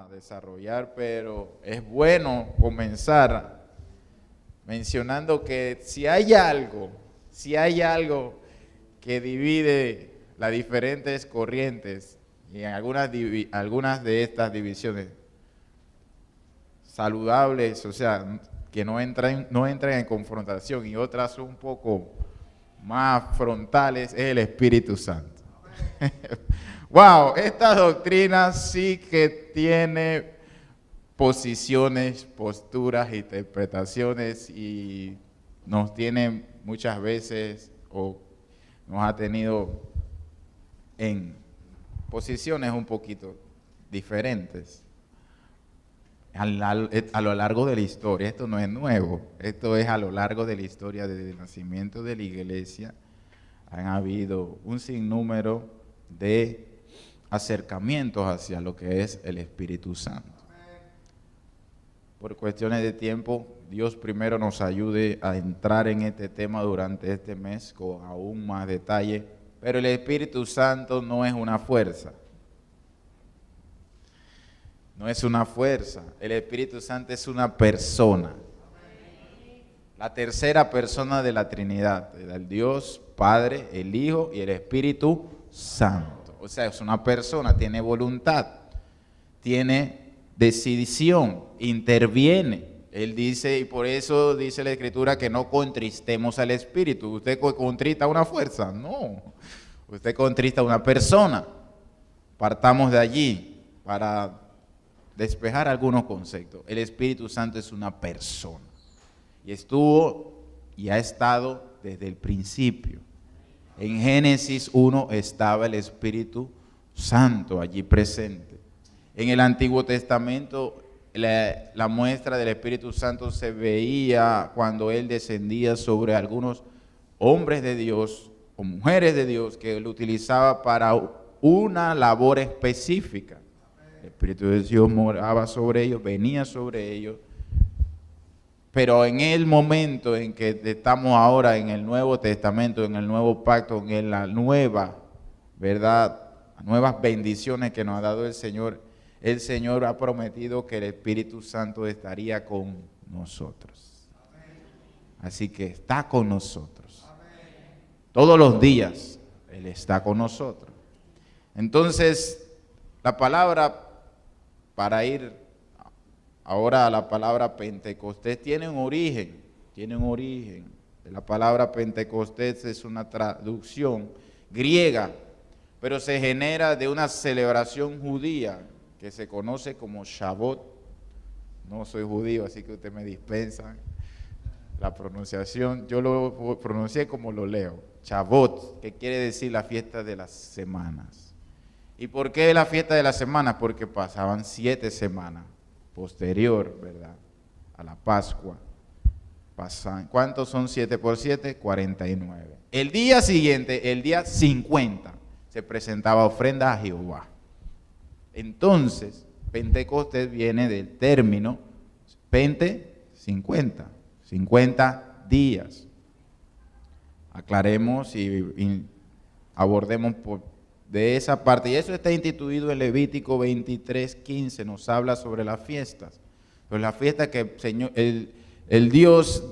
a desarrollar, pero es bueno comenzar mencionando que si hay algo que divide las diferentes corrientes y en algunas de estas divisiones saludables, o sea, que no entran en confrontación, y otras un poco más frontales, es el Espíritu Santo. Wow, esta doctrina sí que tiene posiciones, posturas, interpretaciones, y nos tiene muchas veces, o nos ha tenido en posiciones un poquito diferentes a lo largo de la historia. Esto no es nuevo, esto es a lo largo de la historia desde el nacimiento de la iglesia. Han habido un sinnúmero de acercamientos hacia lo que es el Espíritu Santo. Por cuestiones de tiempo, Dios primero nos ayude a entrar en este tema durante este mes con aún más detalle, pero el Espíritu Santo no es una fuerza. No es una fuerza, el Espíritu Santo es una persona. La tercera persona de la Trinidad, el Dios Padre, el Hijo y el Espíritu Santo. O sea, es una persona, tiene voluntad, tiene decisión, interviene. Él dice, y por eso dice la Escritura, que no contristemos al Espíritu. ¿Usted contrista una fuerza? No, usted contrista a una persona. Partamos de allí para despejar algunos conceptos. El Espíritu Santo es una persona, y estuvo y ha estado desde el principio. En Génesis 1 estaba el Espíritu Santo allí presente. En el Antiguo Testamento la muestra del Espíritu Santo se veía cuando Él descendía sobre algunos hombres de Dios o mujeres de Dios que Él utilizaba para una labor específica. El Espíritu de Dios moraba sobre ellos, venía sobre ellos. Pero en el momento en que estamos ahora en el Nuevo Testamento, en el Nuevo Pacto, en la nueva, ¿verdad?, las nuevas bendiciones que nos ha dado el Señor ha prometido que el Espíritu Santo estaría con nosotros. Así que está con nosotros. Todos los días Él está con nosotros. Entonces, la palabra, para ir ahora la palabra Pentecostés, tiene un origen. La palabra Pentecostés es una traducción griega, pero se genera de una celebración judía que se conoce como Shavuot. No soy judío, así que usted me dispensa la pronunciación. Yo lo pronuncié como lo leo, Shavuot, que quiere decir la fiesta de las semanas. ¿Y por qué la fiesta de las semanas? Porque pasaban 7 semanas posterior, ¿verdad?, a la Pascua. ¿Cuántos son 7 por 7? 49. El día siguiente, el día 50, se presentaba ofrenda a Jehová. Entonces, Pentecostés viene del término 50 días. Aclaremos y abordemos de esa parte, y eso está instituido en Levítico 23:15, nos habla sobre las fiestas. Pues la fiesta que el Dios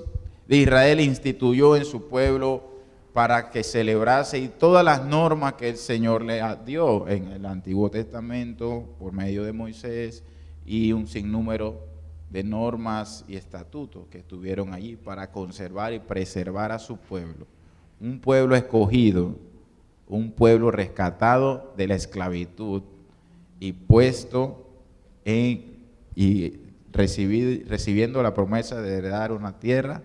de Israel instituyó en su pueblo para que celebrase, y todas las normas que el Señor le dio en el Antiguo Testamento por medio de Moisés, y un sinnúmero de normas y estatutos que estuvieron allí para conservar y preservar a su pueblo. Un pueblo escogido, un pueblo rescatado de la esclavitud y puesto y recibiendo la promesa de heredar una tierra,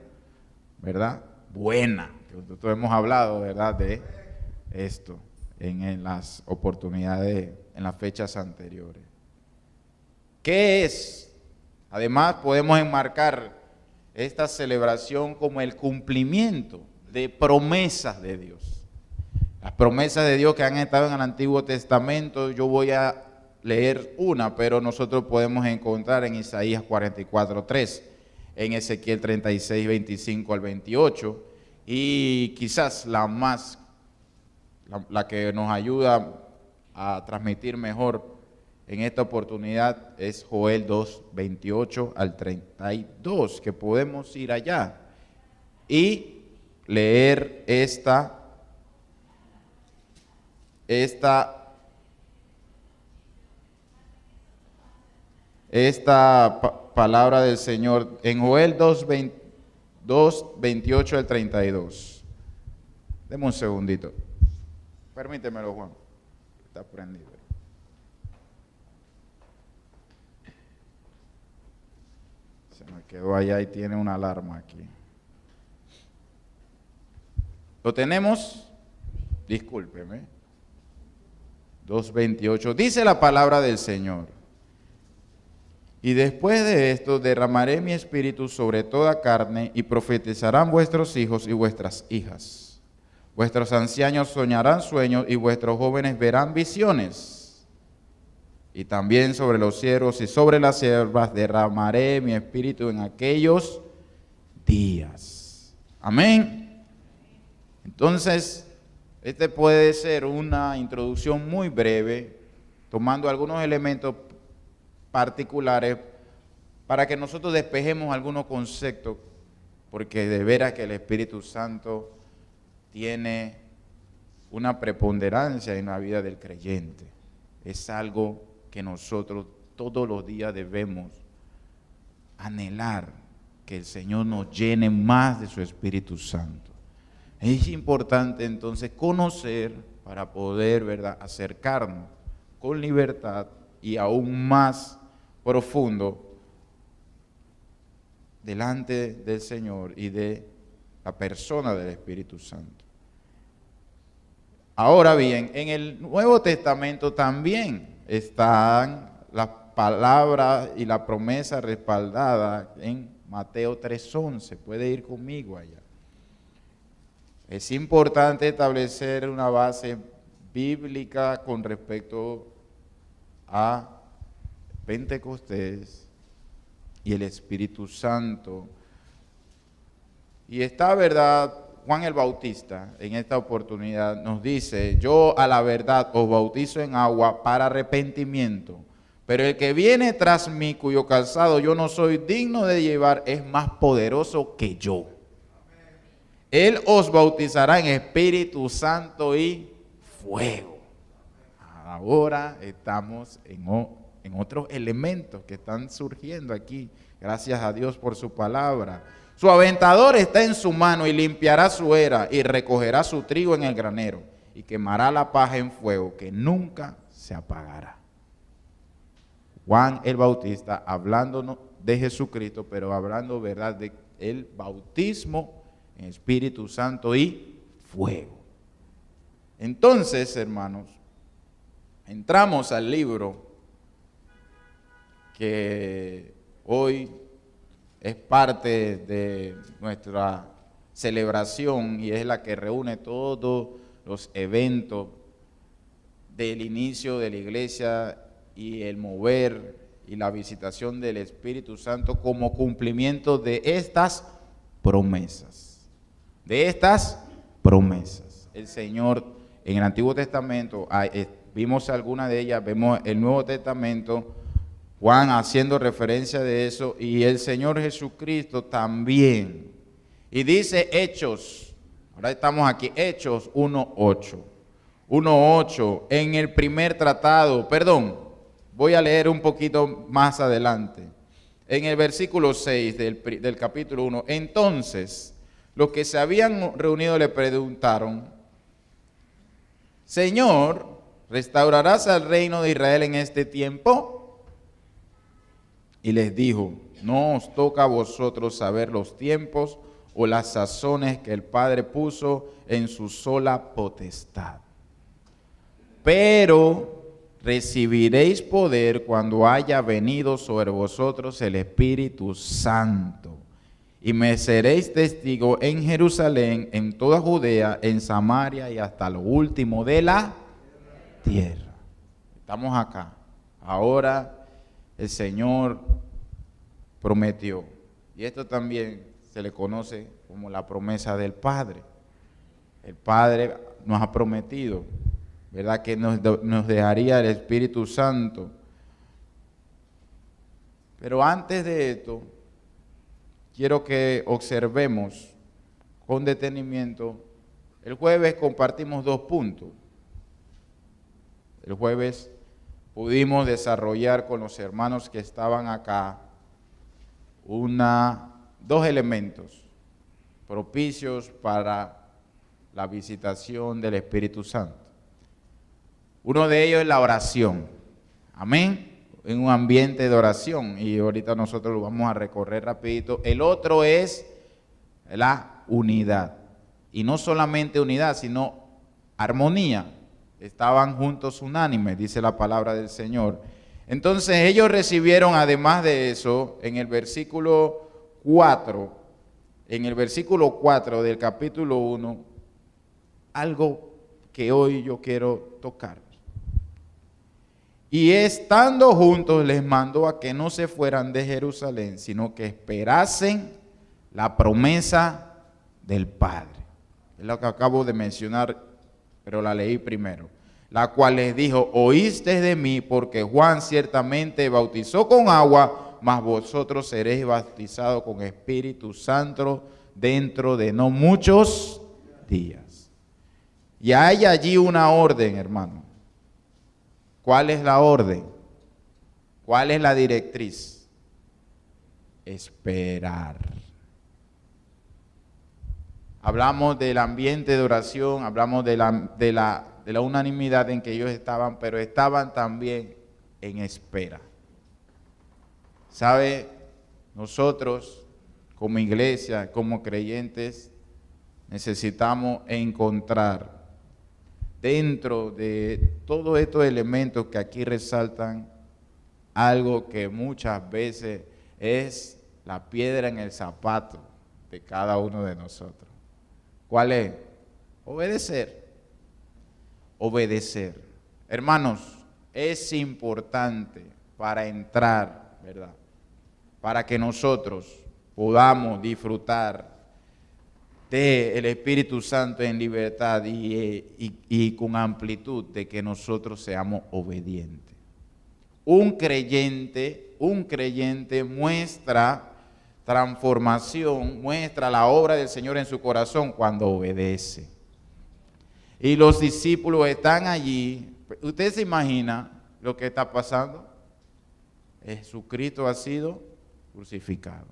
¿verdad?, buena. Nosotros hemos hablado, ¿verdad?, de esto en las oportunidades, en las fechas anteriores. ¿Qué es? Además, podemos enmarcar esta celebración como el cumplimiento de promesas de Dios. Las promesas de Dios que han estado en el Antiguo Testamento, yo voy a leer una, pero nosotros podemos encontrar en Isaías 44:3, en Ezequiel 36:25 al 28, y quizás la que nos ayuda a transmitir mejor en esta oportunidad es Joel 2, 28 al 32, que podemos ir allá y leer esta palabra del Señor en Joel 2, 28 al 32. Deme un segundito. Permítemelo, Juan. Está prendido. Se me quedó allá y tiene una alarma aquí. ¿Lo tenemos? Discúlpeme. 2:28. Dice la palabra del Señor. Y después de esto derramaré mi espíritu sobre toda carne y profetizarán vuestros hijos y vuestras hijas. Vuestros ancianos soñarán sueños y vuestros jóvenes verán visiones. Y también sobre los siervos y sobre las siervas derramaré mi espíritu en aquellos días. Amén. Entonces, este puede ser una introducción muy breve, tomando algunos elementos particulares para que nosotros despejemos algunos conceptos, porque de veras que el Espíritu Santo tiene una preponderancia en la vida del creyente. Es algo que nosotros todos los días debemos anhelar, que el Señor nos llene más de su Espíritu Santo. Es importante entonces conocer para poder, ¿verdad?, acercarnos con libertad y aún más profundo delante del Señor y de la persona del Espíritu Santo. Ahora bien, en el Nuevo Testamento también están las palabras y la promesa respaldada en Mateo 3:11. Puede ir conmigo allá. Es importante establecer una base bíblica con respecto a Pentecostés y el Espíritu Santo. Y está, verdad, Juan el Bautista en esta oportunidad nos dice: yo a la verdad os bautizo en agua para arrepentimiento, pero el que viene tras mí, cuyo calzado yo no soy digno de llevar, es más poderoso que yo. Él os bautizará en Espíritu Santo y fuego. Ahora estamos en otros elementos que están surgiendo aquí. Gracias a Dios por su palabra. Su aventador está en su mano y limpiará su era y recogerá su trigo en el granero y quemará la paja en fuego que nunca se apagará. Juan el Bautista hablándonos de Jesucristo, pero hablando, verdad, de el bautismo en Espíritu Santo y fuego. Entonces, hermanos, entramos al libro que hoy es parte de nuestra celebración y es la que reúne todos los eventos del inicio de la iglesia y el mover y la visitación del Espíritu Santo como cumplimiento de estas promesas. De estas promesas. El Señor en el Antiguo Testamento, vimos algunas de ellas, vemos el Nuevo Testamento, Juan haciendo referencia de eso, y el Señor Jesucristo también. Y dice Hechos, ahora estamos aquí, Hechos 1:8. 1:8, en el primer tratado, voy a leer un poquito más adelante. En el versículo 6 del capítulo 1, entonces los que se habían reunido le preguntaron: Señor, ¿restaurarás el reino de Israel en este tiempo? Y les dijo: no os toca a vosotros saber los tiempos o las sazones que el Padre puso en su sola potestad. Pero recibiréis poder cuando haya venido sobre vosotros el Espíritu Santo. Y me seréis testigo en Jerusalén, en toda Judea, en Samaria y hasta lo último de la tierra. Estamos acá. Ahora el Señor prometió. Y esto también se le conoce como la promesa del Padre. El Padre nos ha prometido, ¿verdad?, que nos dejaría el Espíritu Santo. Pero antes de esto, quiero que observemos con detenimiento. El jueves compartimos 2 puntos. El jueves pudimos desarrollar con los hermanos que estaban acá 2 elementos propicios para la visitación del Espíritu Santo. Uno de ellos es la oración. Amén. En un ambiente de oración, y ahorita nosotros lo vamos a recorrer rapidito. El otro es la unidad, y no solamente unidad, sino armonía. Estaban juntos unánimes, dice la palabra del Señor. Entonces ellos recibieron, además de eso, en el versículo 4 del capítulo 1, algo que hoy yo quiero tocar. Y estando juntos les mandó a que no se fueran de Jerusalén, sino que esperasen la promesa del Padre. Es lo que acabo de mencionar, pero la leí primero. La cual les dijo: oíste de mí, porque Juan ciertamente bautizó con agua, mas vosotros seréis bautizados con Espíritu Santo dentro de no muchos días. Y hay allí una orden, hermano. ¿Cuál es la orden? ¿Cuál es la directriz? Esperar. Hablamos del ambiente de oración, hablamos de la unanimidad en que ellos estaban, pero estaban también en espera. ¿Sabe? Nosotros, como iglesia, como creyentes, necesitamos encontrar dentro de todos estos elementos que aquí resaltan algo que muchas veces es la piedra en el zapato de cada uno de nosotros. ¿Cuál es? Obedecer. Obedecer. Hermanos, es importante para entrar, ¿verdad? Para que nosotros podamos disfrutar del Espíritu Santo en libertad y con amplitud, de que nosotros seamos obedientes. Un creyente muestra transformación, muestra la obra del Señor en su corazón cuando obedece. Y los discípulos están allí. ¿Usted se imagina lo que está pasando? Jesucristo ha sido crucificado,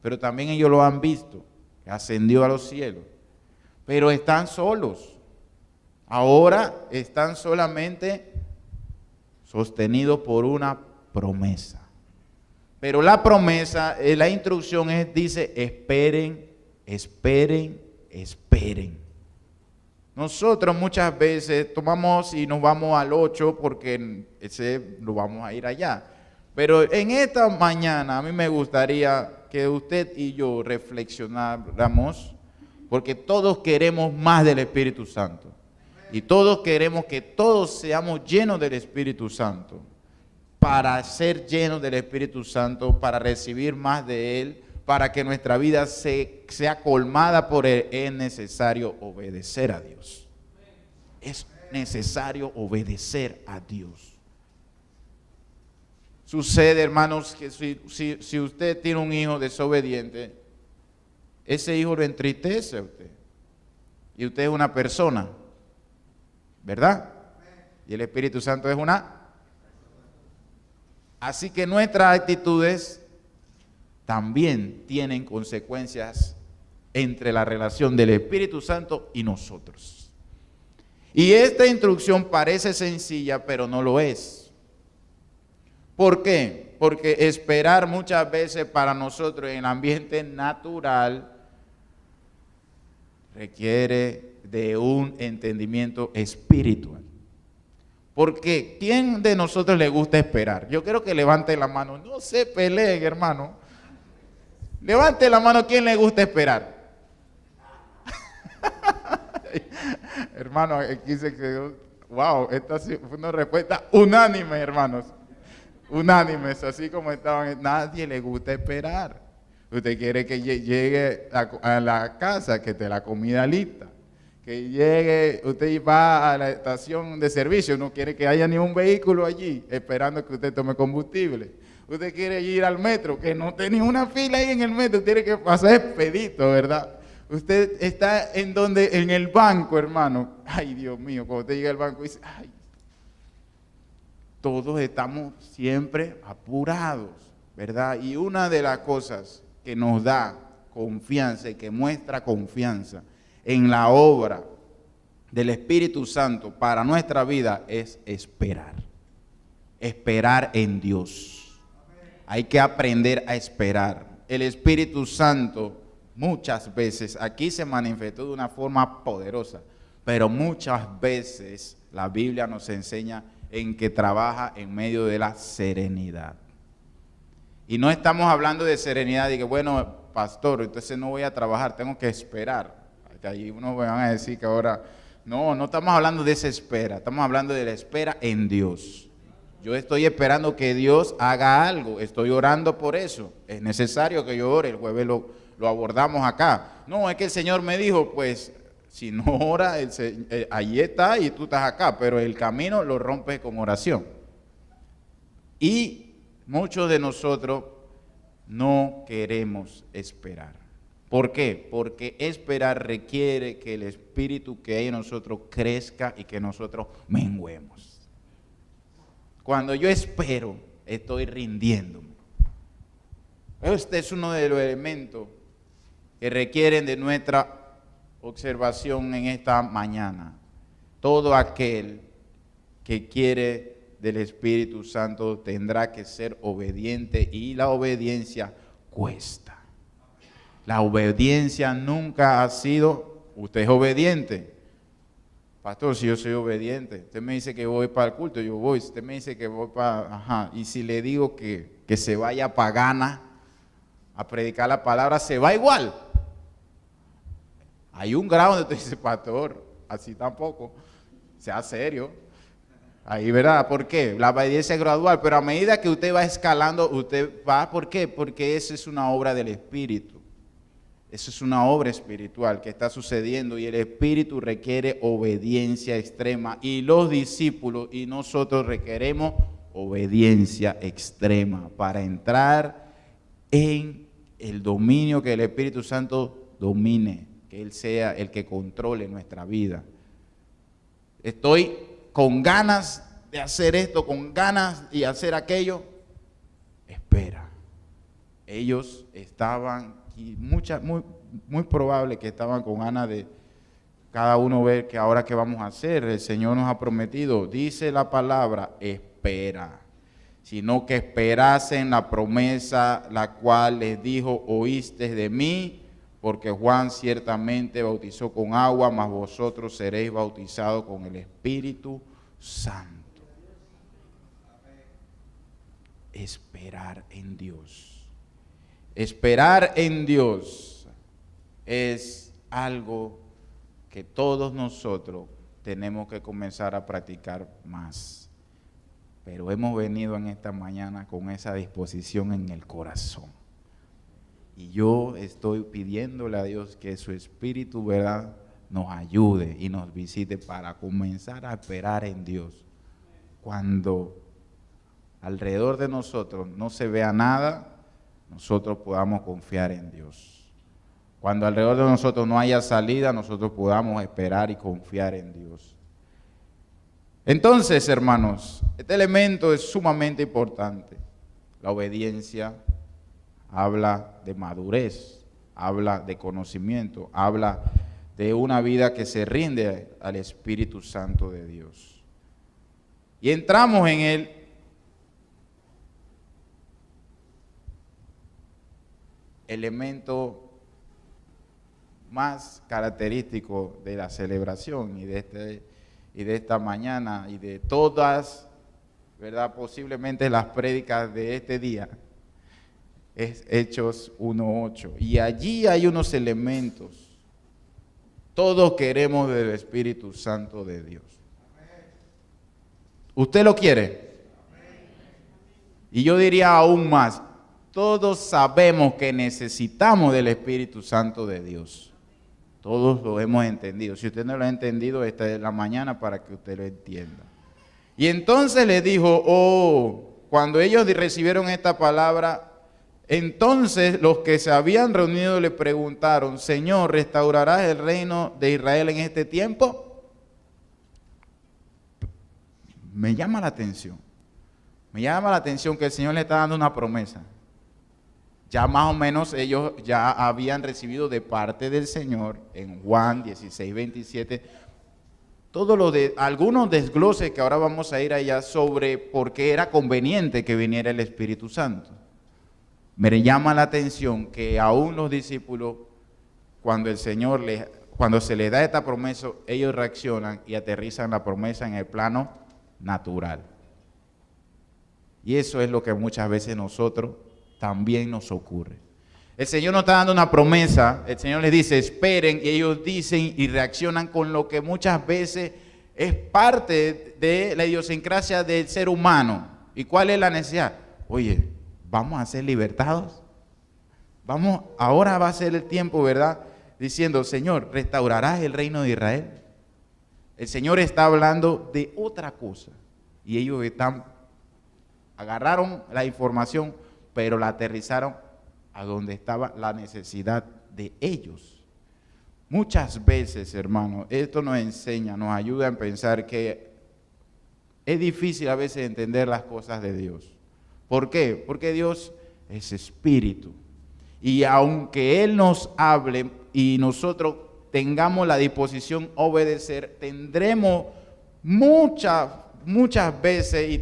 pero también ellos lo han visto, que ascendió a los cielos, pero están solos. Ahora están solamente sostenidos por una promesa. Pero la promesa, la instrucción dice: esperen, esperen, esperen. Nosotros muchas veces tomamos y nos vamos al 8 porque lo vamos a ir allá. Pero en esta mañana a mí me gustaría que usted y yo reflexionáramos, porque todos queremos más del Espíritu Santo. Y todos queremos que todos seamos llenos del Espíritu Santo. Para ser llenos del Espíritu Santo, para recibir más de Él, para que nuestra vida sea colmada por Él, es necesario obedecer a Dios. Es necesario obedecer a Dios. Sucede, hermanos, que si usted tiene un hijo desobediente, ese hijo lo entristece a usted. Y usted es una persona, ¿verdad? Y el Espíritu Santo es una. Así que nuestras actitudes también tienen consecuencias entre la relación del Espíritu Santo y nosotros. Y esta instrucción parece sencilla, pero no lo es. ¿Por qué? Porque esperar muchas veces para nosotros en el ambiente natural requiere de un entendimiento espiritual. Porque ¿quién de nosotros le gusta esperar? Yo quiero que levante la mano. No se peleen, hermano. Levante la mano, ¿quién le gusta esperar? Hermano, aquí se quedó. Wow, esta fue una respuesta unánime, hermanos. Unánimes, así como estaban. Nadie le gusta esperar. Usted quiere que llegue a la casa, que esté la comida lista. Que llegue, usted va a la estación de servicio, no quiere que haya ni un vehículo allí esperando que usted tome combustible. Usted quiere ir al metro, que no tiene una fila ahí en el metro, tiene que pasar expedito, ¿verdad? Usted está en el banco, hermano. Ay, Dios mío, cuando usted llega al banco dice, ay, todos estamos siempre apurados, ¿verdad? Y una de las cosas que nos da confianza y que muestra confianza en la obra del Espíritu Santo para nuestra vida es esperar. Esperar en Dios. Hay que aprender a esperar. El Espíritu Santo muchas veces, aquí se manifestó de una forma poderosa, pero muchas veces la Biblia nos enseña en que trabaja en medio de la serenidad. Y no estamos hablando de serenidad y que, bueno, pastor, entonces no voy a trabajar, tengo que esperar. Ahí unos van a decir que ahora, no estamos hablando de esa espera, estamos hablando de la espera en Dios. Yo estoy esperando que Dios haga algo, estoy orando por eso. Es necesario que yo ore, el jueves lo abordamos acá. No, es que el Señor me dijo, pues, si no ora, allí está y tú estás acá, pero el camino lo rompes con oración. Y muchos de nosotros no queremos esperar. ¿Por qué? Porque esperar requiere que el espíritu que hay en nosotros crezca y que nosotros menguemos. Cuando yo espero, estoy rindiéndome. Este es uno de los elementos que requieren de nuestra observación en esta mañana. Todo aquel que quiere del Espíritu Santo tendrá que ser obediente y la obediencia cuesta. La obediencia nunca ha sido, usted es obediente. Pastor, si yo soy obediente, usted me dice que voy para el culto, yo voy. Usted me dice que voy para, y si le digo que se vaya pagana a predicar la palabra, se va igual. Hay un grado donde usted dice, pastor, así tampoco, sea serio. Ahí, ¿verdad? ¿Por qué? La obediencia es gradual, pero a medida que usted va escalando, usted va, ¿por qué? Porque esa es una obra del Espíritu. Eso es una obra espiritual que está sucediendo y el Espíritu requiere obediencia extrema y los discípulos y nosotros requeremos obediencia extrema para entrar en el dominio que el Espíritu Santo domine, que Él sea el que controle nuestra vida. Estoy con ganas de hacer esto, con ganas de hacer aquello. Espera. Ellos estaban, y muy probable que estaban con ganas de cada uno ver que ahora qué vamos a hacer. El Señor nos ha prometido, dice la palabra, espera. Sino que esperasen la promesa, la cual les dijo, oíste de mí, porque Juan ciertamente bautizó con agua, mas vosotros seréis bautizados con el Espíritu Santo. Esperar en Dios. Esperar en Dios es algo que todos nosotros tenemos que comenzar a practicar más. Pero hemos venido en esta mañana con esa disposición en el corazón. Y yo estoy pidiéndole a Dios que su Espíritu, ¿verdad?, nos ayude y nos visite para comenzar a esperar en Dios. Cuando alrededor de nosotros no se vea nada, nosotros podamos confiar en Dios. Cuando alrededor de nosotros no haya salida, nosotros podamos esperar y confiar en Dios. Entonces, hermanos, este elemento es sumamente importante. La obediencia habla de madurez, habla de conocimiento, habla de una vida que se rinde al Espíritu Santo de Dios. Y entramos en el elemento más característico de la celebración y de esta mañana y de todas, ¿verdad?, posiblemente las prédicas de este día, es Hechos 1:8. Y allí hay unos elementos. Todos queremos del Espíritu Santo de Dios. ¿Usted lo quiere? Y yo diría aún más, todos sabemos que necesitamos del Espíritu Santo de Dios. Todos lo hemos entendido. Si usted no lo ha entendido, esta es la mañana para que usted lo entienda. Y entonces le dijo, cuando ellos recibieron esta palabra, entonces los que se habían reunido le preguntaron, Señor, ¿restaurarás el reino de Israel en este tiempo? Me llama la atención. Me llama la atención que el Señor le está dando una promesa. Ya más o menos ellos ya habían recibido de parte del Señor en Juan 16, 27, algunos desgloses que ahora vamos a ir allá sobre por qué era conveniente que viniera el Espíritu Santo. Me llama la atención que aún los discípulos, cuando se les da esta promesa, ellos reaccionan y aterrizan la promesa en el plano natural. Y eso es lo que muchas veces nosotros también nos ocurre. El Señor nos está dando una promesa, el Señor les dice, esperen, y ellos dicen y reaccionan con lo que muchas veces es parte de la idiosincrasia del ser humano. ¿Y cuál es la necesidad? Oye, vamos a ser libertados. Ahora va a ser el tiempo, ¿verdad? Diciendo, Señor, ¿restaurarás el reino de Israel? El Señor está hablando de otra cosa. Y ellos agarraron la información, pero la aterrizaron a donde estaba la necesidad de ellos. Muchas veces, hermanos, esto nos enseña, nos ayuda a pensar que es difícil a veces entender las cosas de Dios. ¿Por qué? Porque Dios es espíritu. Y aunque Él nos hable y nosotros tengamos la disposición a obedecer, tendremos muchas veces y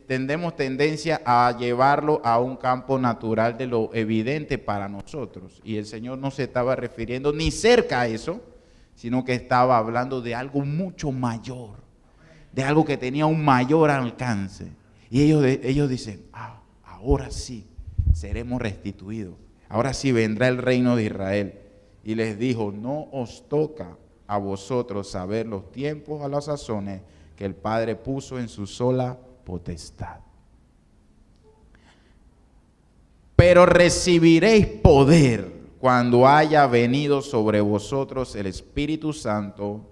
tendemos tendencia a llevarlo a un campo natural de lo evidente para nosotros. Y el Señor no se estaba refiriendo ni cerca a eso, sino que estaba hablando de algo mucho mayor, de algo que tenía un mayor alcance. Y ellos dicen, ahora sí seremos restituidos, ahora sí vendrá el reino de Israel. Y les dijo, no os toca a vosotros saber los tiempos a las sazones que el Padre puso en su sola potestad. Pero recibiréis poder cuando haya venido sobre vosotros el Espíritu Santo,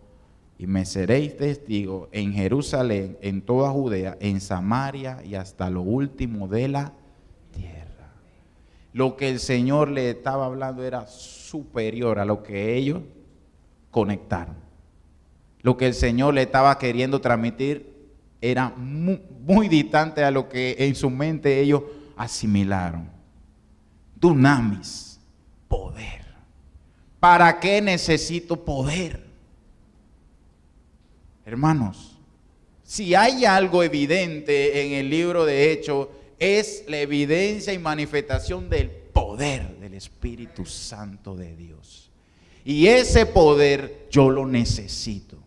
y me seréis testigos en Jerusalén, en toda Judea, en Samaria y hasta lo último de la tierra. Lo que el Señor le estaba hablando era superior a lo que ellos conectaron. Lo que el Señor le estaba queriendo transmitir era muy distante a lo que en su mente ellos asimilaron. Dunamis, poder. ¿Para qué necesito poder? Hermanos, si hay algo evidente en el libro de Hechos, es la evidencia y manifestación del poder del Espíritu Santo de Dios. Y ese poder yo lo necesito.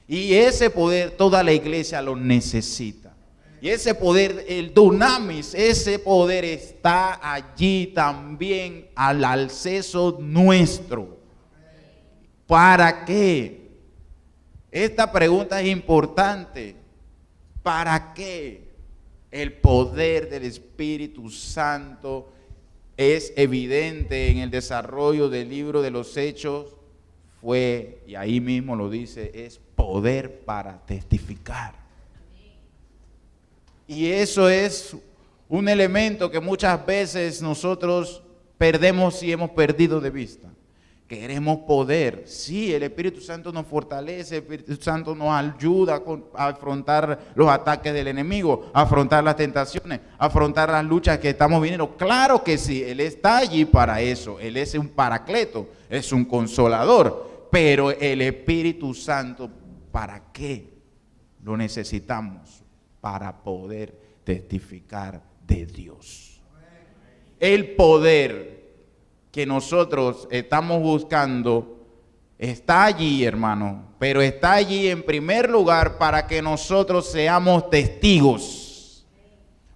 Y ese poder toda la iglesia lo necesita. Y ese poder, el dunamis, ese poder está allí también al acceso nuestro. ¿Para qué? Esta pregunta es importante. ¿Para qué? El poder del Espíritu Santo es evidente en el desarrollo del libro de los Hechos. Fue, y ahí mismo lo dice, es poder para testificar. Y eso es un elemento que muchas veces nosotros perdemos y hemos perdido de vista. Queremos poder. Sí, el Espíritu Santo nos fortalece, el Espíritu Santo nos ayuda a afrontar los ataques del enemigo, a afrontar las tentaciones, a afrontar las luchas que estamos viviendo. Claro que sí, Él está allí para eso. Él es un paracleto, es un consolador. Pero el Espíritu Santo, ¿para qué lo necesitamos? Para poder testificar de Dios. El poder que nosotros estamos buscando está allí, hermano, pero está allí en primer lugar para que nosotros seamos testigos.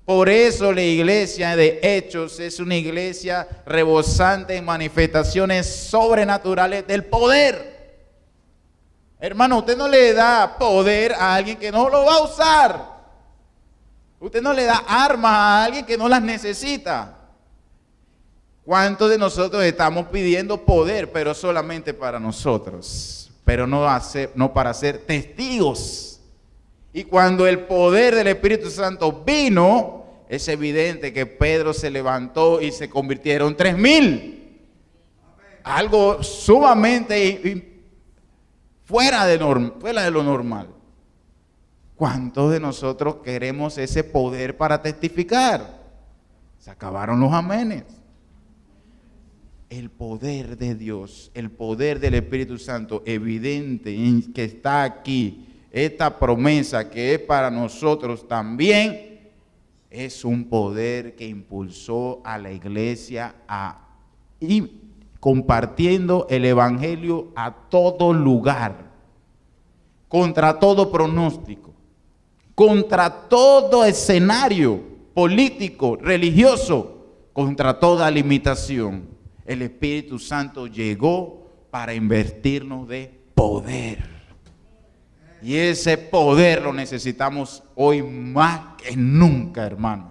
Por eso la iglesia de Hechos es una iglesia rebosante en manifestaciones sobrenaturales del poder. Hermano, usted no le da poder a alguien que no lo va a usar. Usted no le da armas a alguien que no las necesita. ¿Cuántos de nosotros estamos pidiendo poder, pero solamente para nosotros? Pero no para ser testigos. Y cuando el poder del Espíritu Santo vino, es evidente que Pedro se levantó y se convirtieron 3,000. Algo sumamente fuera de lo normal. ¿Cuántos de nosotros queremos ese poder para testificar? Se acabaron los amenes. El poder de Dios, el poder del Espíritu Santo, evidente que está aquí, esta promesa que es para nosotros también, es un poder que impulsó a la iglesia a ir compartiendo el evangelio a todo lugar, contra todo pronóstico, contra todo escenario político, religioso, contra toda limitación. El Espíritu Santo llegó para investirnos de poder. Y ese poder lo necesitamos hoy más que nunca, hermanos.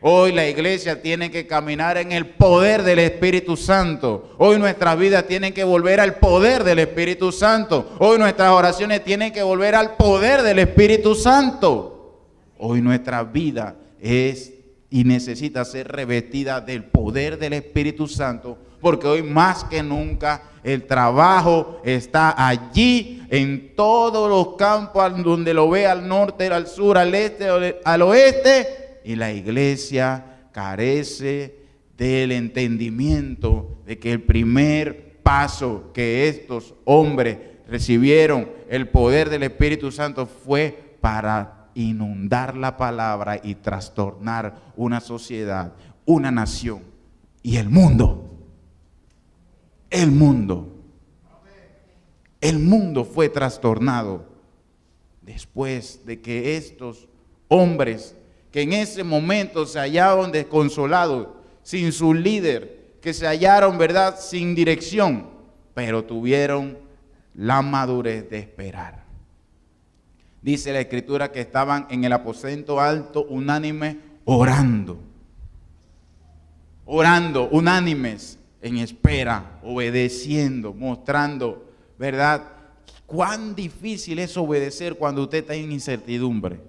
Hoy la iglesia tiene que caminar en el poder del Espíritu Santo. Hoy nuestras vidas tienen que volver al poder del Espíritu Santo. Hoy nuestras oraciones tienen que volver al poder del Espíritu Santo. Hoy nuestra vida es y necesita ser revestida del poder del Espíritu Santo, porque hoy más que nunca el trabajo está allí en todos los campos, donde lo ve, al norte, al sur, al este, al oeste, y la iglesia carece del entendimiento de que el primer paso que estos hombres recibieron, el poder del Espíritu Santo, fue para inundar la palabra y trastornar una sociedad, una nación y el mundo. El mundo fue trastornado después de que estos hombres, que en ese momento se hallaban desconsolados, sin su líder, que se hallaron, ¿verdad?, sin dirección, pero tuvieron la madurez de esperar. Dice la Escritura que estaban en el aposento alto unánime orando, unánimes en espera, obedeciendo, mostrando, ¿verdad?, cuán difícil es obedecer cuando usted está en incertidumbre.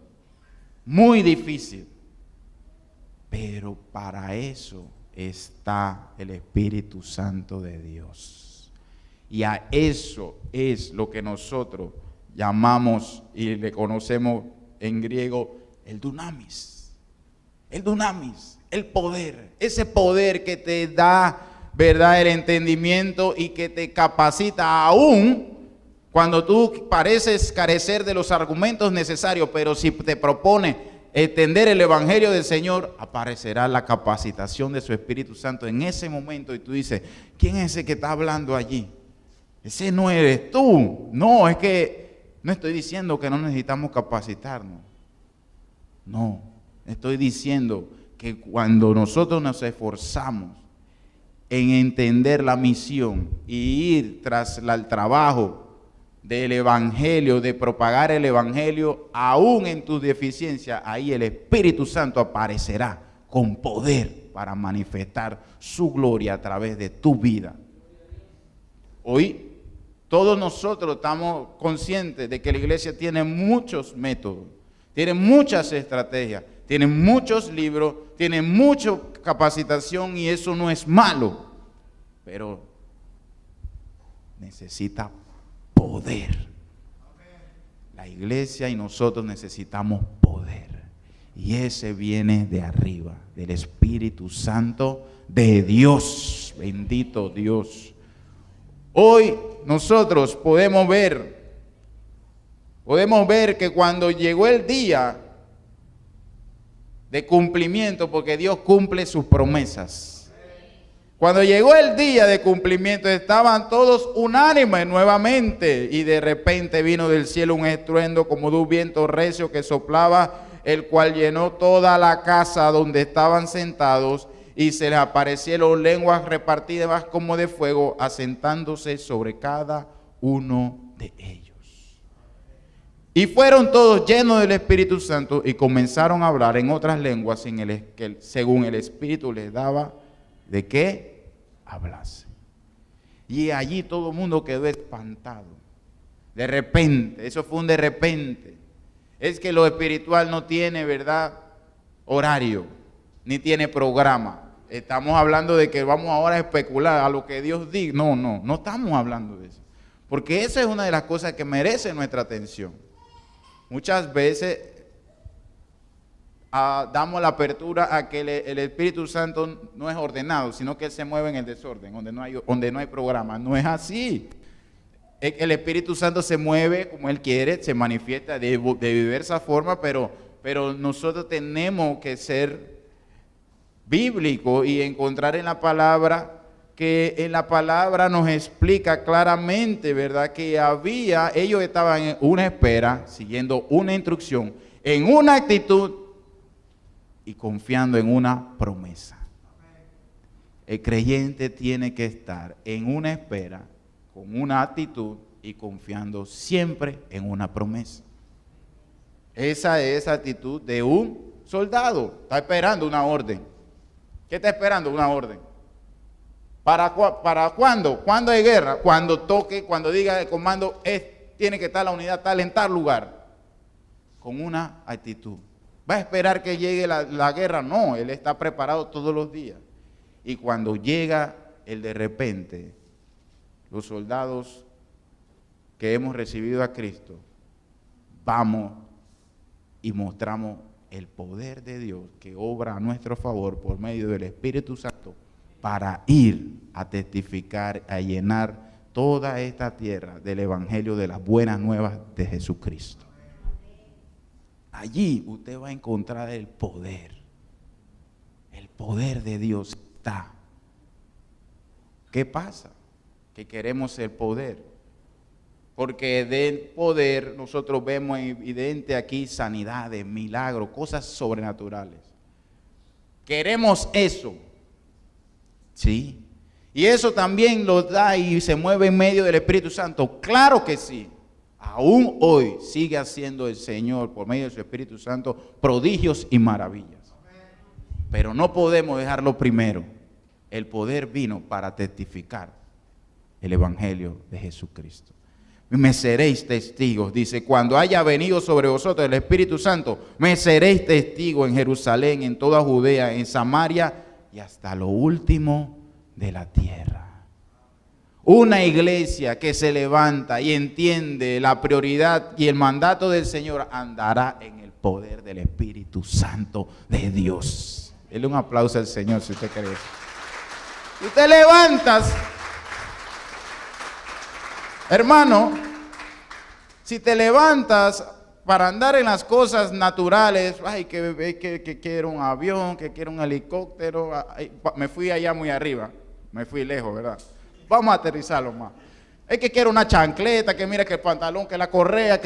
Muy difícil. Pero para eso está el Espíritu Santo de Dios. Y a eso es lo que nosotros llamamos y le conocemos en griego el dunamis. El dunamis, el poder. Ese poder que te da, ¿verdad?, el entendimiento y que te capacita aún cuando tú pareces carecer de los argumentos necesarios, pero si te propone entender el evangelio del Señor, aparecerá la capacitación de su Espíritu Santo en ese momento y tú dices, ¿quién es ese que está hablando allí? Ese no eres tú. No, es que no estoy diciendo que no necesitamos capacitarnos. No, estoy diciendo que cuando nosotros nos esforzamos en entender la misión y ir tras el trabajo del evangelio, de propagar el evangelio, aún en tus deficiencias, ahí el Espíritu Santo aparecerá con poder para manifestar su gloria a través de tu vida. Hoy todos nosotros estamos conscientes de que la iglesia tiene muchos métodos, tiene muchas estrategias, tiene muchos libros, tiene mucha capacitación y eso no es malo, pero necesita poder. La iglesia y nosotros necesitamos poder y ese viene de arriba, del Espíritu Santo de Dios. Bendito Dios. Hoy nosotros podemos ver que cuando llegó el día de cumplimiento, porque Dios cumple sus promesas, cuando llegó el día de cumplimiento estaban todos unánimes nuevamente y de repente vino del cielo un estruendo como de un viento recio que soplaba, el cual llenó toda la casa donde estaban sentados. Y se les aparecieron lenguas repartidas como de fuego, asentándose sobre cada uno de ellos. Y fueron todos llenos del Espíritu Santo y comenzaron a hablar en otras lenguas según el Espíritu les daba de qué hablase. Y allí todo el mundo quedó espantado. De repente, eso fue un de repente. Es que lo espiritual no tiene, ¿verdad?, horario, ni tiene programa. Estamos hablando de que vamos ahora a especular a lo que Dios diga. No estamos hablando de eso. Porque esa es una de las cosas que merece nuestra atención. Muchas veces damos la apertura a que el Espíritu Santo no es ordenado, sino que Él se mueve en el desorden, donde no hay programa. No es así. El Espíritu Santo se mueve como Él quiere, se manifiesta de diversas formas, pero nosotros tenemos que ser bíblicos y encontrar en la palabra, que en la palabra nos explica claramente, ¿verdad?, que ellos estaban en una espera, siguiendo una instrucción, en una actitud y confiando en una promesa. El creyente tiene que estar en una espera, con una actitud y confiando siempre en una promesa. Esa es la actitud de un soldado. Está esperando una orden. ¿Qué está esperando? Una orden. ¿Para cuándo? ¿Cuándo hay guerra? Cuando toque, cuando diga el comando, tiene que estar la unidad tal en tal lugar. Con una actitud. ¿Va a esperar que llegue la guerra? No, él está preparado todos los días. Y cuando llega el de repente, los soldados que hemos recibido a Cristo, vamos y mostramos el poder de Dios que obra a nuestro favor por medio del Espíritu Santo para ir a testificar, a llenar toda esta tierra del Evangelio de las buenas nuevas de Jesucristo. Allí usted va a encontrar el poder. El poder de Dios está. ¿Qué pasa? Que queremos el poder. Porque del poder nosotros vemos evidente aquí sanidades, milagros, cosas sobrenaturales. Queremos eso. ¿Sí? Y eso también lo da y se mueve en medio del Espíritu Santo. Claro que sí. Aún hoy sigue haciendo el Señor por medio de su Espíritu Santo prodigios y maravillas. Pero no podemos dejarlo primero. El poder vino para testificar el Evangelio de Jesucristo. Me seréis testigos, dice, cuando haya venido sobre vosotros el Espíritu Santo, me seréis testigos en Jerusalén, en toda Judea, en Samaria y hasta lo último de la tierra. Una iglesia que se levanta y entiende la prioridad y el mandato del Señor andará en el poder del Espíritu Santo de Dios. Denle un aplauso al Señor si usted cree eso. Si usted levantas, hermano, si te levantas para andar en las cosas naturales, ay, que quiero un avión, que quiero un helicóptero, me fui allá muy arriba, me fui lejos, ¿verdad? Vamos a aterrizarlo más. Es que quiero una chancleta, que mira que el pantalón, que la correa,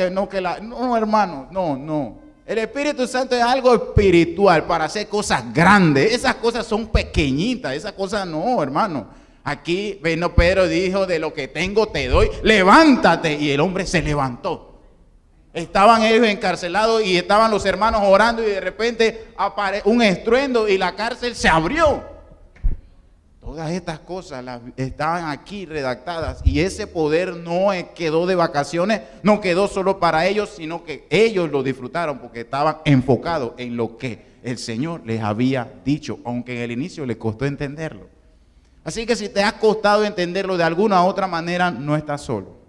No, hermano, no. El Espíritu Santo es algo espiritual para hacer cosas grandes. Esas cosas son pequeñitas, esas cosas no, hermano. Aquí vino Pedro y dijo, de lo que tengo te doy, levántate. Y el hombre se levantó. Estaban ellos encarcelados y estaban los hermanos orando y de repente apareció un estruendo y la cárcel se abrió. Todas estas cosas estaban aquí redactadas y ese poder no quedó de vacaciones, no quedó solo para ellos, sino que ellos lo disfrutaron porque estaban enfocados en lo que el Señor les había dicho, aunque en el inicio les costó entenderlo. Así que si te ha costado entenderlo de alguna u otra manera, no estás solo.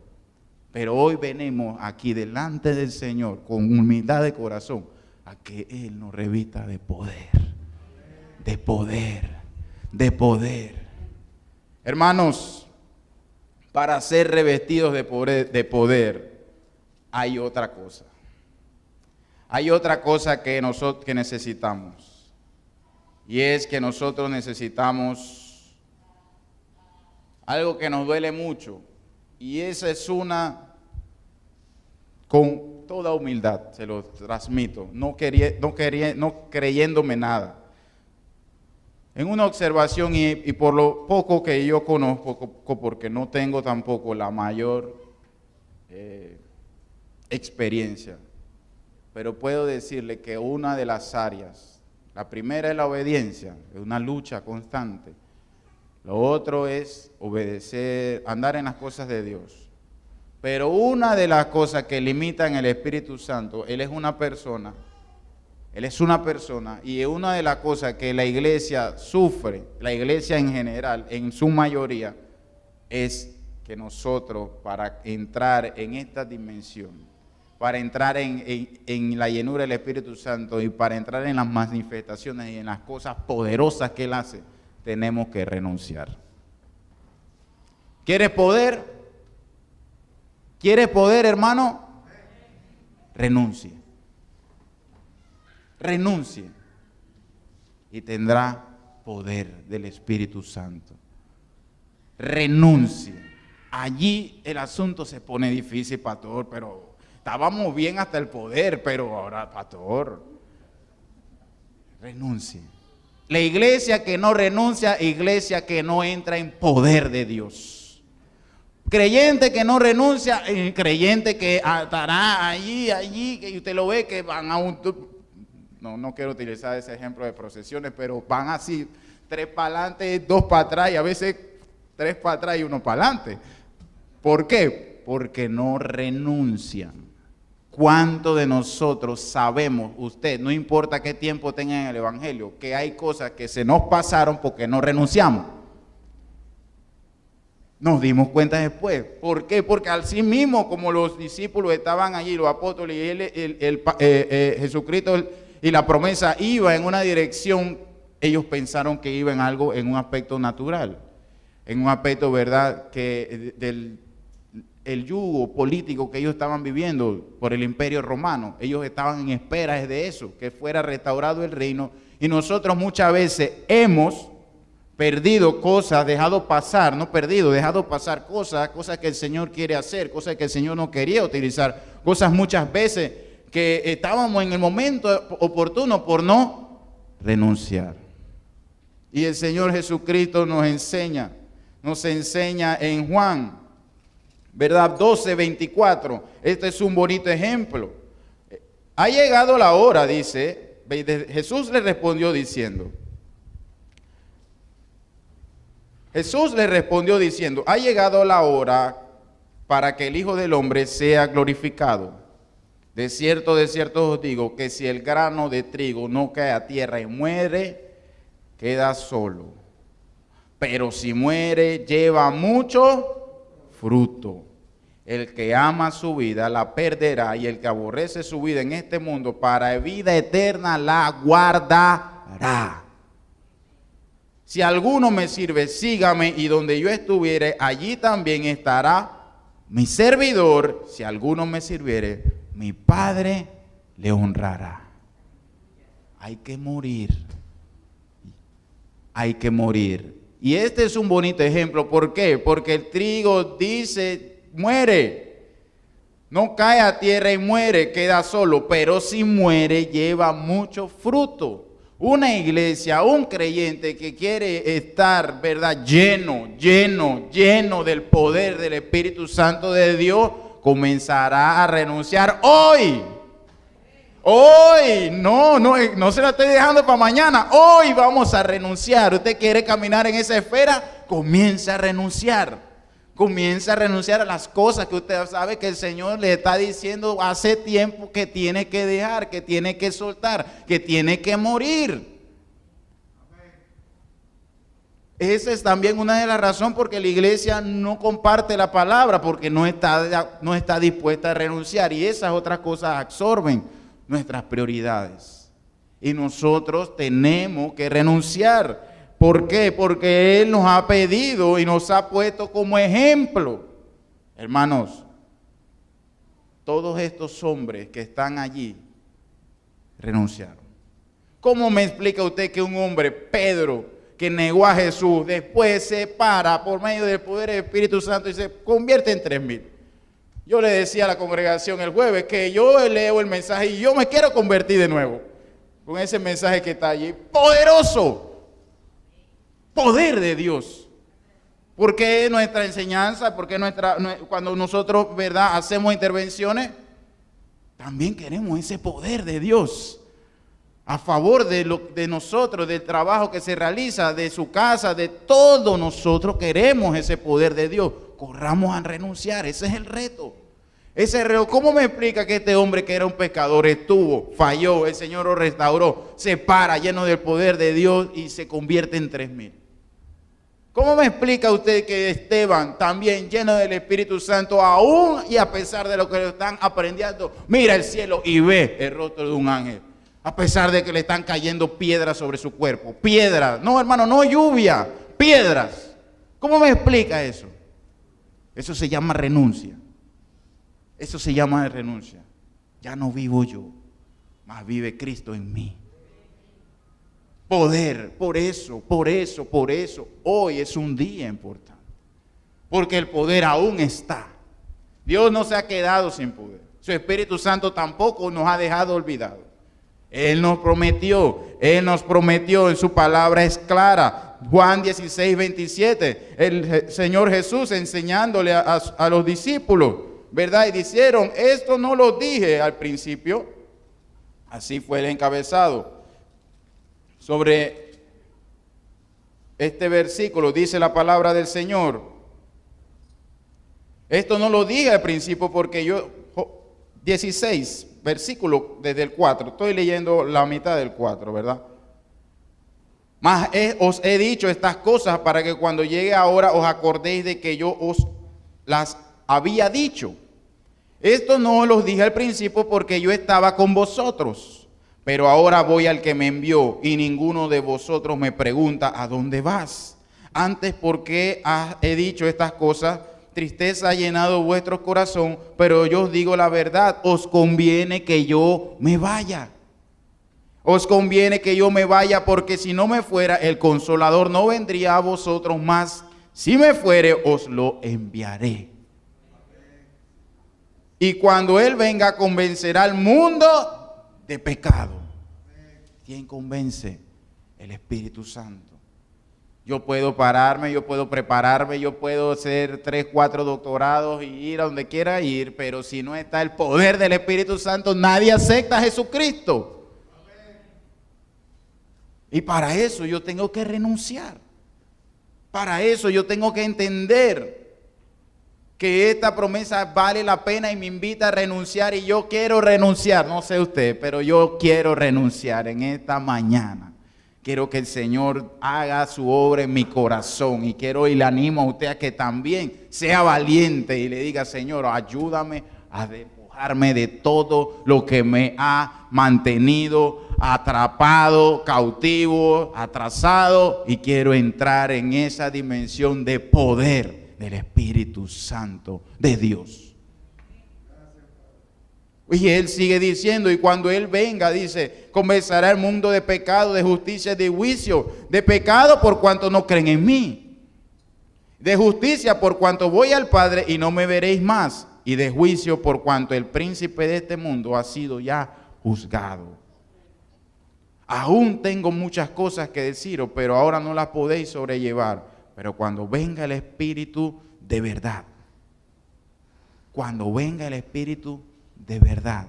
Pero hoy venimos aquí delante del Señor con humildad de corazón a que Él nos revista de poder, de poder. De poder. Hermanos, para ser revestidos de poder, hay otra cosa. Hay otra cosa que necesitamos. Y es que nosotros necesitamos algo que nos duele mucho. Y esa es con toda humildad, se lo transmito, no creyéndome nada. En una observación y por lo poco que yo conozco, porque no tengo tampoco la mayor experiencia, pero puedo decirle que una de las áreas, la primera es la obediencia, es una lucha constante. Lo otro es obedecer, andar en las cosas de Dios. Pero una de las cosas que limitan el Espíritu Santo, Él es una persona. Él es una persona y una de las cosas que la iglesia sufre, la iglesia en general, en su mayoría, es que nosotros para entrar en esta dimensión, para entrar en la llenura del Espíritu Santo y para entrar en las manifestaciones y en las cosas poderosas que Él hace, tenemos que renunciar. ¿Quieres poder? ¿Quieres poder, hermano? Renuncie. Renuncie y tendrá poder del Espíritu Santo. Renuncie. Allí el asunto se pone difícil, pastor, pero estábamos bien hasta el poder, pero ahora, pastor, renuncie. La iglesia que no renuncia, iglesia que no entra en poder de Dios. Creyente que no renuncia, creyente que estará allí, que usted lo ve que van a un... No quiero utilizar ese ejemplo de procesiones, pero van así, 3 para adelante, 2 para atrás, y a veces 3 para atrás y 1 para adelante. ¿Por qué? Porque no renuncian. ¿Cuántos de nosotros sabemos, usted, no importa qué tiempo tenga en el Evangelio, que hay cosas que se nos pasaron porque no renunciamos? Nos dimos cuenta después. ¿Por qué? Porque así mismo como los discípulos estaban allí, los apóstoles y Jesucristo y la promesa iba en una dirección, ellos pensaron que iba en algo, en un aspecto natural, en un aspecto, ¿verdad?, que el yugo político que ellos estaban viviendo por el imperio romano, ellos estaban en espera de eso, que fuera restaurado el reino, y nosotros muchas veces hemos perdido cosas, dejado pasar cosas que el Señor quiere hacer, cosas que el Señor no quería utilizar, cosas muchas veces que estábamos en el momento oportuno por no renunciar. Y el Señor Jesucristo nos enseña en Juan, ¿verdad? 12:24. Este es un bonito ejemplo. Ha llegado la hora, dice, Jesús le respondió diciendo, ha llegado la hora para que el Hijo del Hombre sea glorificado. De cierto os digo que si el grano de trigo no cae a tierra y muere, queda solo. Pero si muere, lleva mucho fruto. El que ama su vida la perderá, y el que aborrece su vida en este mundo para vida eterna la guardará. Si alguno me sirve, sígame, y donde yo estuviere, allí también estará mi servidor. Si alguno me sirviere, mi Padre le honrará. Hay que morir. Hay que morir. Y este es un bonito ejemplo. ¿Por qué? Porque el trigo dice, muere. No cae a tierra y muere, queda solo. Pero si muere, lleva mucho fruto. Una iglesia, un creyente que quiere estar, ¿verdad?, lleno del poder del Espíritu Santo de Dios, comenzará a renunciar hoy. Hoy, no se la estoy dejando para mañana. Hoy vamos a renunciar. Usted quiere caminar en esa esfera, comienza a renunciar. Comienza a renunciar a las cosas que usted sabe que el Señor le está diciendo hace tiempo que tiene que dejar, que tiene que soltar, que tiene que morir. Esa es también una de las razones por que la iglesia no comparte la palabra, porque no está dispuesta a renunciar, y esas otras cosas absorben nuestras prioridades. Y nosotros tenemos que renunciar. ¿Por qué? Porque Él nos ha pedido y nos ha puesto como ejemplo. Hermanos, todos estos hombres que están allí renunciaron. ¿Cómo me explica usted que un hombre, Pedro, que negó a Jesús, después se para por medio del poder del Espíritu Santo y se convierte en 3,000? Yo le decía a la congregación el jueves que yo leo el mensaje y yo me quiero convertir de nuevo con ese mensaje que está allí, poderoso. Poder de Dios. Porque nuestra enseñanza, porque cuando nosotros, ¿verdad?, hacemos intervenciones, también queremos ese poder de Dios a favor de nosotros, del trabajo que se realiza, de su casa, de todo. Nosotros queremos ese poder de Dios. corramos a renunciar. Ese es el reto. Ese reto. ¿Cómo me explica que este hombre que era un pecador estuvo, falló, el Señor lo restauró, se para lleno del poder de Dios y se convierte en 3,000? ¿Cómo me explica usted que Esteban, también lleno del Espíritu Santo, aún y a pesar de lo que le están aprendiendo, mira el cielo y ve el rostro de un ángel? A pesar de que le están cayendo piedras sobre su cuerpo. Piedras. No, hermano, no lluvia. Piedras. ¿Cómo me explica eso? Eso se llama renuncia. Eso se llama renuncia. Ya no vivo yo, mas vive Cristo en mí. Poder, por eso, hoy es un día importante. Porque el poder aún está. Dios no se ha quedado sin poder. Su Espíritu Santo tampoco nos ha dejado olvidados. Él nos prometió en su palabra es clara. Juan 16:27, el Señor Jesús enseñándole a los discípulos, ¿verdad? Y dijeron, esto no lo dije al principio. Así fue el encabezado. Sobre este versículo dice la palabra del Señor. Esto no lo dije al principio porque yo, 16, versículo desde el 4, estoy leyendo la mitad del 4, ¿verdad? Mas os he dicho estas cosas para que cuando llegue ahora os acordéis de que yo os las había dicho. Esto no los dije al principio porque yo estaba con vosotros. Pero ahora voy al que me envió y ninguno de vosotros me pregunta ¿a dónde vas? Antes, ¿por qué he dicho estas cosas? Tristeza ha llenado vuestro corazón, pero yo os digo la verdad, os conviene que yo me vaya. Os conviene que yo me vaya, porque si no me fuera, el Consolador no vendría a vosotros más. Si me fuere, os lo enviaré. Y cuando Él venga, convencerá al mundo de pecado. ¿Quién convence? El Espíritu Santo. Yo puedo pararme, yo puedo prepararme, yo puedo hacer 3, 4 doctorados y ir a donde quiera ir, pero si no está el poder del Espíritu Santo, nadie acepta a Jesucristo. Y para eso yo tengo que renunciar. Para eso yo tengo que entender que esta promesa vale la pena y me invita a renunciar, y yo quiero renunciar, no sé usted, pero yo quiero renunciar en esta mañana. Quiero que el Señor haga su obra en mi corazón y le animo a usted a que también sea valiente y le diga, Señor, ayúdame a despojarme de todo lo que me ha mantenido atrapado, cautivo, atrasado, y quiero entrar en esa dimensión de poder del Espíritu Santo de Dios. Y Él sigue diciendo, y cuando Él venga, dice, convencerá al mundo de pecado, de justicia, de juicio. De pecado por cuanto no creen en mí. De justicia por cuanto voy al Padre y no me veréis más. Y de juicio por cuanto el príncipe de este mundo ha sido ya juzgado. Aún tengo muchas cosas que deciros, pero ahora no las podéis sobrellevar. Pero cuando venga el Espíritu de verdad, cuando venga el Espíritu de verdad,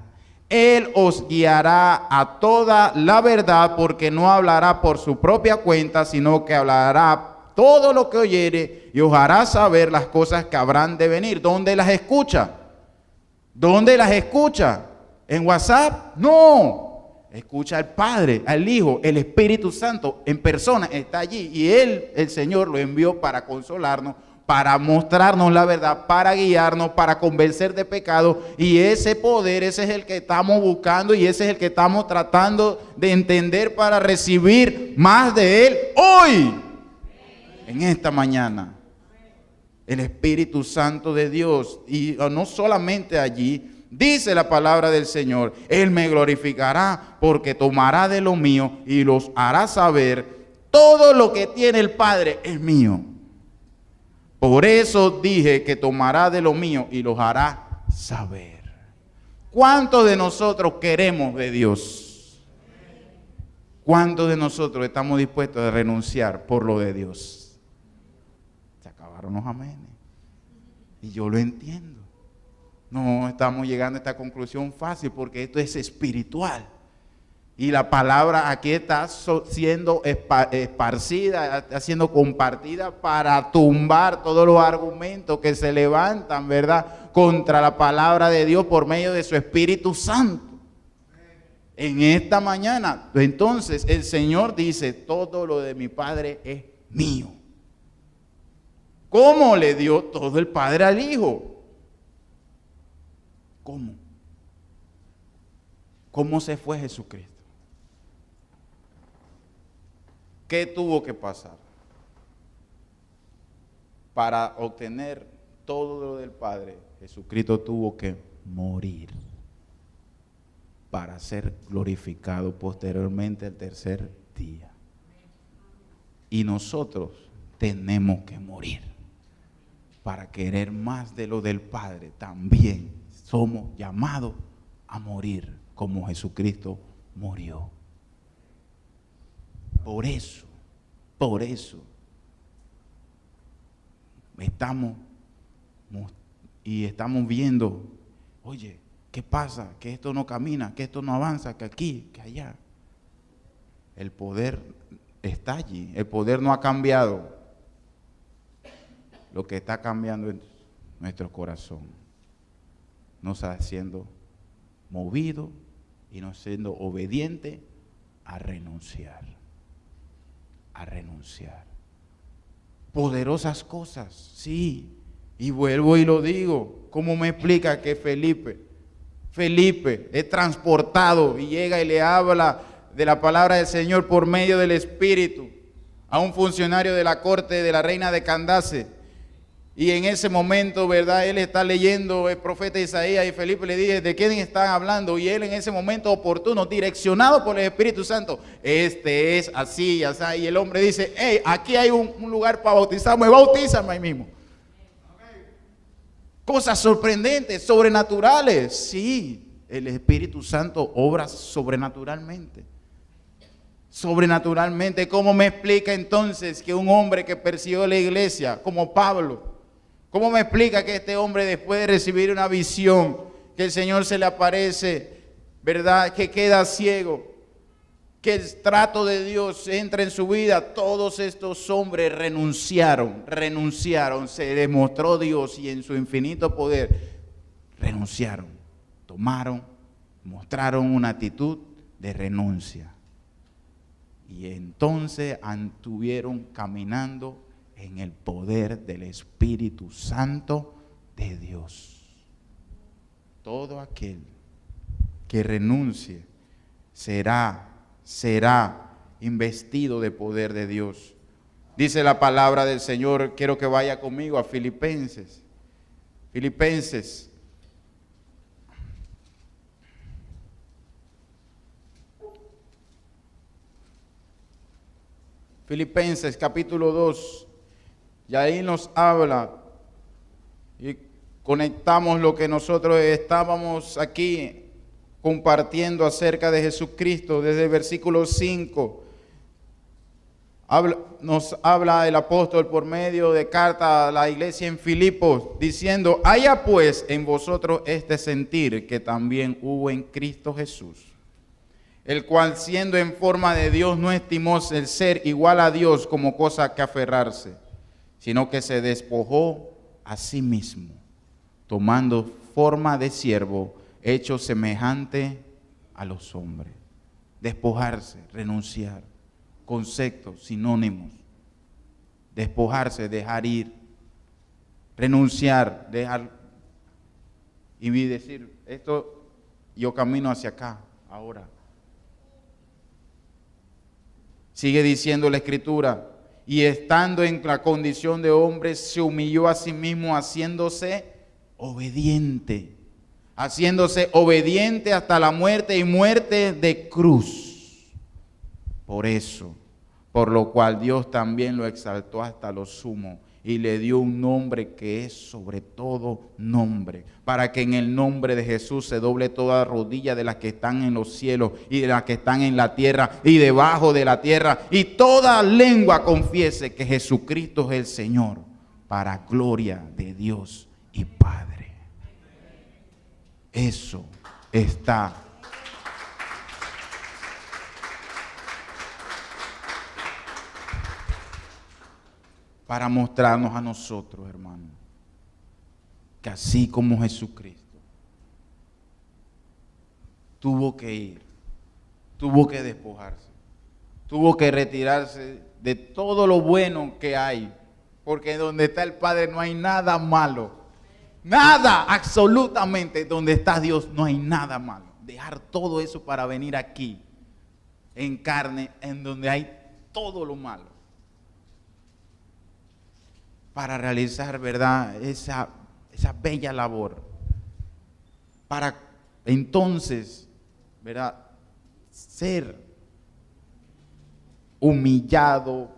Él os guiará a toda la verdad, porque no hablará por su propia cuenta, sino que hablará todo lo que oyere y os hará saber las cosas que habrán de venir. ¿Dónde las escucha? ¿Dónde las escucha? ¿En WhatsApp? No. Escucha al Padre, al Hijo, el Espíritu Santo en persona está allí, y Él, el Señor, lo envió para consolarnos, para mostrarnos la verdad, para guiarnos, para convencer de pecado. Y ese poder, ese es el que estamos buscando y ese es el que estamos tratando de entender para recibir más de Él hoy, en esta mañana. El Espíritu Santo de Dios, y no solamente allí. Dice la palabra del Señor, Él me glorificará porque tomará de lo mío y los hará saber todo lo que tiene el Padre es mío. Por eso dije que tomará de lo mío y los hará saber. ¿Cuántos de nosotros queremos de Dios? ¿Cuántos de nosotros estamos dispuestos a renunciar por lo de Dios? Se acabaron los amenes. Y yo lo entiendo. No estamos llegando a esta conclusión fácil porque esto es espiritual. Y la palabra aquí está siendo esparcida, está siendo compartida para tumbar todos los argumentos que se levantan, ¿verdad?, contra la palabra de Dios por medio de su Espíritu Santo. En esta mañana, entonces, el Señor dice, todo lo de mi Padre es mío. ¿Cómo le dio todo el Padre al Hijo? ¿Cómo? ¿Cómo se fue Jesucristo? ¿Qué tuvo que pasar para obtener todo lo del Padre? Jesucristo tuvo que morir para ser glorificado posteriormente el tercer día. Y nosotros tenemos que morir para querer más de lo del Padre. También somos llamados a morir como Jesucristo murió. Por eso estamos viendo, oye, ¿qué pasa? Que esto no camina, que esto no avanza, que aquí, que allá. El poder está allí, el poder no ha cambiado. Lo que está cambiando es nuestro corazón. Nos está siendo movido y nos siendo obediente a renunciar. A renunciar. Poderosas cosas, sí. Y vuelvo y lo digo. ¿Cómo me explica que Felipe es transportado y llega y le habla de la palabra del Señor por medio del Espíritu a un funcionario de la corte de la reina de Candace? Y en ese momento, ¿verdad?, él está leyendo el profeta Isaías y Felipe le dice, ¿de quién están hablando? Y él en ese momento oportuno, direccionado por el Espíritu Santo, este es así, así. Y el hombre dice, hey, aquí hay un lugar para bautizarme, bautízame ahí mismo. Cosas sorprendentes, sobrenaturales. Sí, el Espíritu Santo obra sobrenaturalmente. Sobrenaturalmente. ¿Cómo me explica entonces que un hombre que persiguió la iglesia, como Pablo, cómo me explica que este hombre, después de recibir una visión, que el Señor se le aparece, ¿verdad?, que queda ciego, que el trato de Dios entra en su vida? Todos estos hombres renunciaron, se demostró Dios y en su infinito poder renunciaron, mostraron una actitud de renuncia. Y entonces anduvieron caminando en el poder del Espíritu Santo de Dios. Todo aquel que renuncie será investido de poder de Dios. Dice la palabra del Señor, quiero que vaya conmigo a Filipenses. Filipenses capítulo 2, y ahí nos habla y conectamos lo que nosotros estábamos aquí compartiendo acerca de Jesucristo desde el versículo 5. Nos habla el apóstol por medio de carta a la iglesia en Filipos, diciendo, haya pues en vosotros este sentir que también hubo en Cristo Jesús, el cual siendo en forma de Dios no estimó el ser igual a Dios como cosa que aferrarse, sino que se despojó a sí mismo, tomando forma de siervo, hecho semejante a los hombres. Despojarse, renunciar, conceptos, sinónimos. Despojarse, dejar ir, renunciar, dejar y decir, esto yo camino hacia acá, ahora. Sigue diciendo la Escritura, y estando en la condición de hombre, se humilló a sí mismo, haciéndose obediente hasta la muerte y muerte de cruz. Por eso, por lo cual Dios también lo exaltó hasta lo sumo y le dio un nombre que es sobre todo nombre, para que en el nombre de Jesús se doble toda rodilla de las que están en los cielos y de las que están en la tierra y debajo de la tierra, y toda lengua confiese que Jesucristo es el Señor, para gloria de Dios y Padre. Eso está para mostrarnos a nosotros, hermano, que así como Jesucristo tuvo que ir, tuvo que despojarse, tuvo que retirarse de todo lo bueno que hay, porque donde está el Padre no hay nada malo, nada, absolutamente, donde está Dios no hay nada malo. Dejar todo eso para venir aquí, en carne, en donde hay todo lo malo, para realizar, ¿verdad?, esa bella labor, para entonces, ¿verdad?, ser humillado,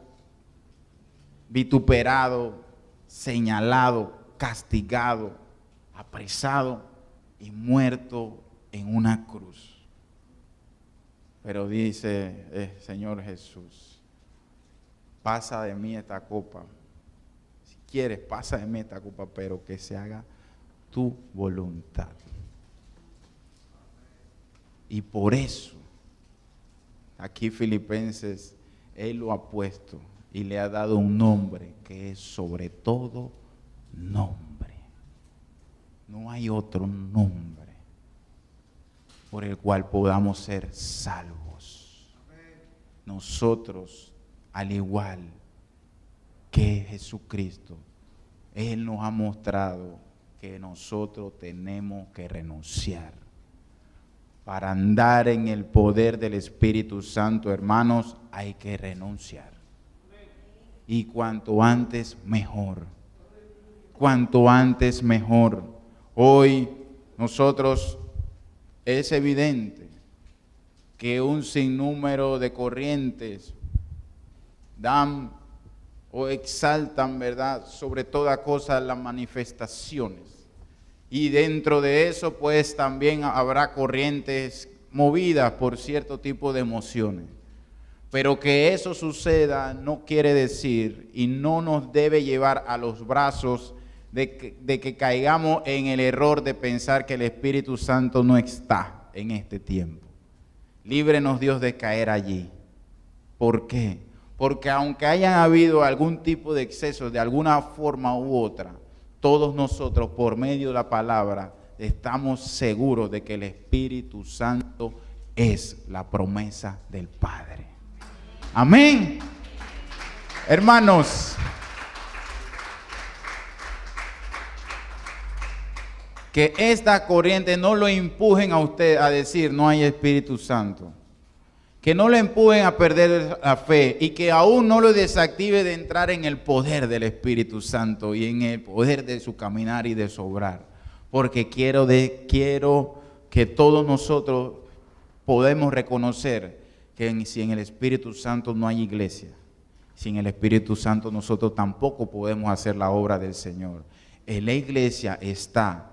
vituperado, señalado, castigado, apresado y muerto en una cruz. Pero dice, Señor Jesús, pasa de mí esta copa. Si quieres, pasa de mí esta copa, pero que se haga tu voluntad. Y por eso, aquí Filipenses, Él lo ha puesto y le ha dado un nombre que es sobre todo nombre. No hay otro nombre por el cual podamos ser salvos. Nosotros, al igual que Jesucristo, Él nos ha mostrado que nosotros tenemos que renunciar. Para andar en el poder del Espíritu Santo, hermanos, hay que renunciar. Y cuanto antes, mejor. Cuanto antes, mejor. Hoy nosotros es evidente que un sinnúmero de corrientes dan o exaltan, ¿verdad?, sobre toda cosa las manifestaciones. Y dentro de eso, pues, también habrá corrientes movidas por cierto tipo de emociones. Pero que eso suceda no quiere decir y no nos debe llevar a los brazos de que caigamos en el error de pensar que el Espíritu Santo no está en este tiempo. Líbrenos Dios de caer allí. ¿Por qué? Porque aunque hayan habido algún tipo de excesos de alguna forma u otra, todos nosotros por medio de la palabra estamos seguros de que el Espíritu Santo es la promesa del Padre. Amén. Hermanos, que esta corriente no lo empujen a usted a decir no hay Espíritu Santo. Que no le empujen a perder la fe y que aún no lo desactive de entrar en el poder del Espíritu Santo y en el poder de su caminar y de su obrar. Porque quiero que todos nosotros podemos reconocer que si en el Espíritu Santo no hay iglesia, sin el Espíritu Santo nosotros tampoco podemos hacer la obra del Señor. La iglesia está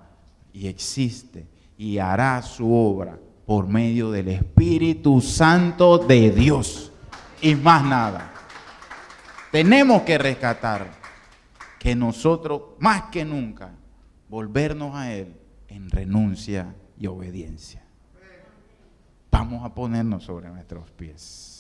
y existe y hará su obra por medio del Espíritu Santo de Dios y más nada. Tenemos que rescatar que nosotros más que nunca volvernos a Él en renuncia y obediencia. Vamos a ponernos sobre nuestros pies.